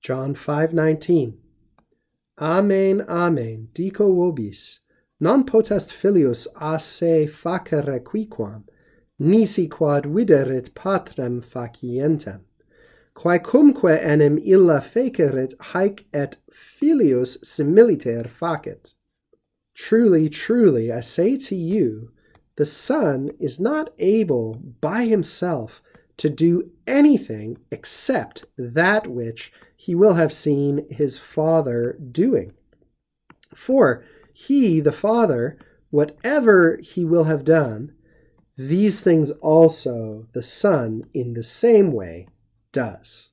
John 5:19. Amen, amen, dico vobis, non potest filius a se facere quiquam, nisi quod viderit patrem facientem. Quaecumque enim illa fecerit, haec et filius similiter facet. Truly, truly, I say to you, the Son is not able by himself to do anything except that which he will have seen his Father doing. For he, the Father, whatever he will have done, these things also the Son in the same way does.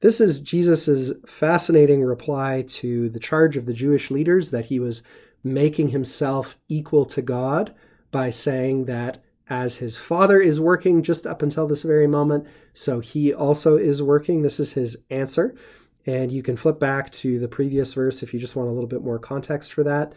This is Jesus' fascinating reply to the charge of the Jewish leaders that he was making himself equal to God by saying that as his Father is working just up until this very moment, so he also is working. This is his answer. And you can flip back to the previous verse if you just want a little bit more context for that.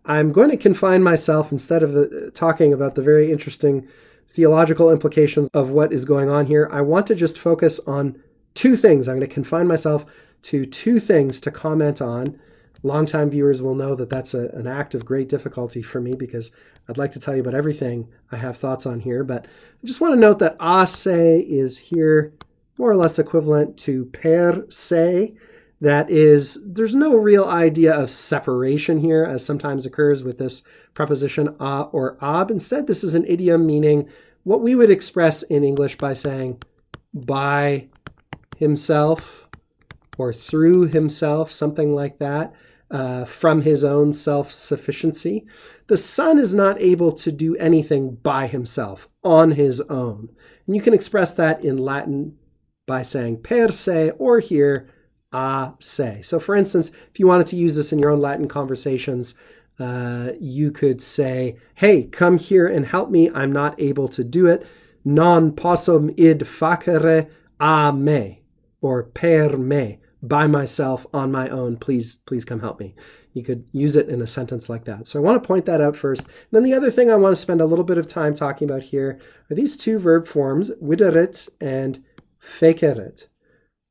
I'm going to confine myself, instead of talking about the very interesting theological implications of what is going on here, I want to just focus on two things. I'm going to confine myself to two things to comment on. Longtime viewers will know that that's an act of great difficulty for me because I'd like to tell you about everything I have thoughts on here. But I just want to note that a se is here more or less equivalent to per se. That is, there's no real idea of separation here, as sometimes occurs with this preposition a or ab. Instead, this is an idiom meaning what we would express in English by saying by himself or through himself, something like that, from his own self-sufficiency. The Son is not able to do anything by himself, on his own. And you can express that in Latin by saying per se, or here, a se. So for instance, if you wanted to use this in your own Latin conversations, you could say, hey, come here and help me. I'm not able to do it. Non possum id facere a me. Or per me, by myself, on my own, please come help me. You could use it in a sentence like that. So I want to point that out first. And then the other thing I want to spend a little bit of time talking about here are these two verb forms, viderit and fecerit.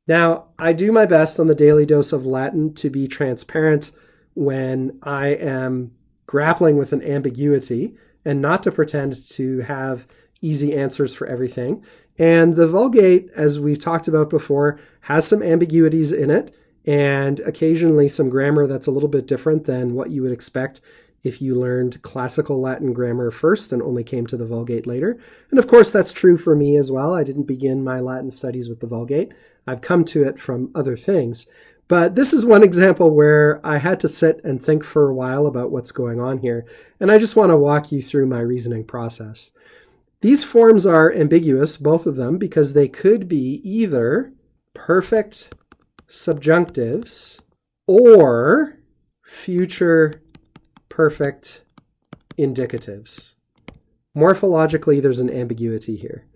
Now, I do my best on the Daily Dose of Latin to be transparent when I am grappling with an ambiguity and not to pretend to have easy answers for everything. And the Vulgate, as we've talked about before, has some ambiguities in it and occasionally some grammar that's a little bit different than what you would expect if you learned classical Latin grammar first and only came to the Vulgate later. And of course, that's true for me as well. I didn't begin my Latin studies with the Vulgate. I've come to it from other things. But this is one example where I had to sit and think for a while about what's going on here. And I just want to walk you through my reasoning process. These forms are ambiguous, both of them, because they could be either perfect subjunctives or future perfect indicatives. Morphologically, there's an ambiguity here.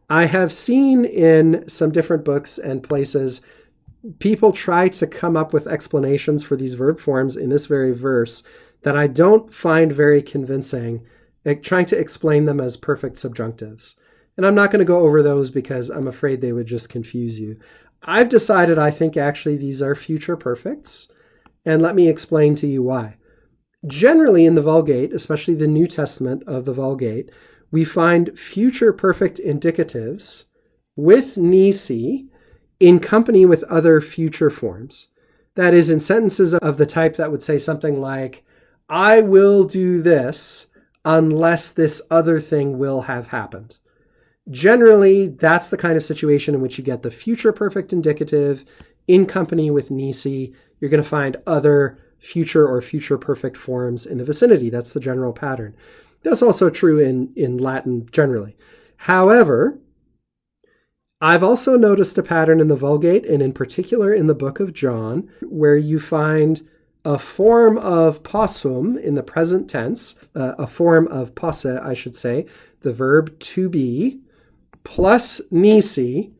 I have seen in some different books and places people try to come up with explanations for these verb forms in this very verse that I don't find very convincing, trying to explain them as perfect subjunctives. And I'm not going to go over those because I'm afraid they would just confuse you. I've decided I think actually these are future perfects, and let me explain to you why. Generally in the Vulgate, especially the New Testament of the Vulgate, we find future perfect indicatives with nisi in company with other future forms. That is, in sentences of the type that would say something like, I will do this unless this other thing will have happened. Generally, that's the kind of situation in which you get the future perfect indicative in company with nisi. You're going to find other future or future perfect forms in the vicinity. That's the general pattern. That's also true in Latin generally. However, I've also noticed a pattern in the Vulgate, and in particular in the book of John, where you find a form of possum in the present tense, a form of posse, I should say, the verb to be, plus nisi,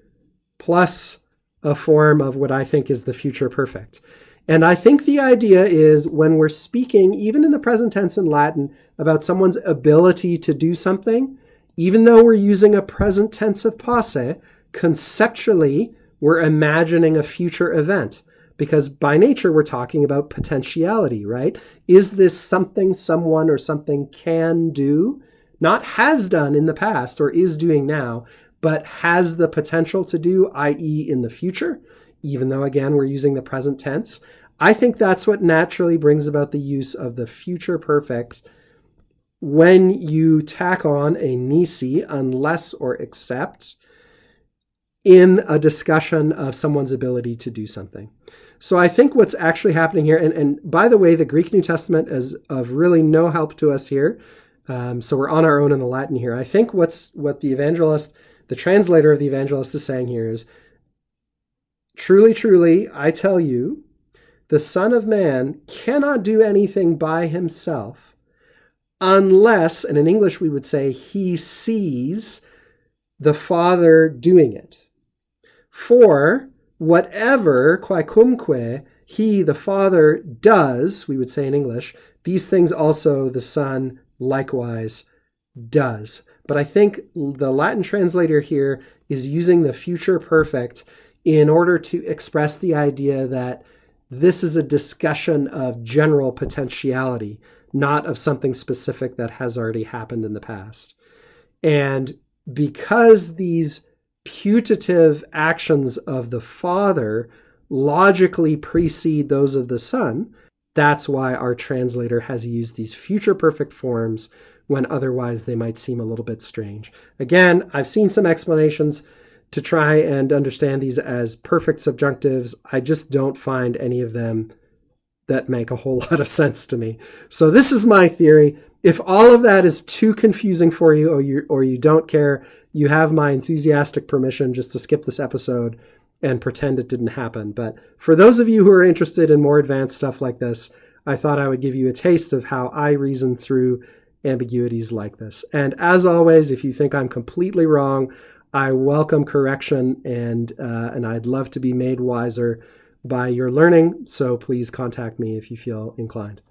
plus a form of what I think is the future perfect. And I think the idea is when we're speaking, even in the present tense in Latin, about someone's ability to do something, even though we're using a present tense of posse, conceptually, We're imagining a future event because by nature we're talking about potentiality, right? Is this something someone or something can do? Not has done in the past or is doing now, but has the potential to do, i.e. in the future, even though, again, we're using the present tense. I think that's what naturally brings about the use of the future perfect when you tack on a nisi, unless or except, in a discussion of someone's ability to do something. So I think what's actually happening here, and by the way, the Greek New Testament is of really no help to us here. So we're on our own in the Latin here. I think what the evangelist, the translator of the evangelist is saying here is, truly, truly, I tell you, the Son of Man cannot do anything by himself unless, and in English we would say, he sees the Father doing it. For whatever, quaecumque, he, the Father, does, we would say in English, these things also the Son likewise does. But I think the Latin translator here is using the future perfect in order to express the idea that this is a discussion of general potentiality, not of something specific that has already happened in the past. And because these putative actions of the Father logically precede those of the Son, that's why our translator has used these future perfect forms when otherwise they might seem a little bit strange. Again, I've seen some explanations to try and understand these as perfect subjunctives. I just don't find any of them that make a whole lot of sense to me. So this is my theory. If all of that is too confusing for you, or you don't care, you have my enthusiastic permission just to skip this episode and pretend it didn't happen. But for those of you who are interested in more advanced stuff like this, I thought I would give you a taste of how I reason through ambiguities like this. And as always, if you think I'm completely wrong, I welcome correction, and I'd love to be made wiser by your learning. So please contact me if you feel inclined.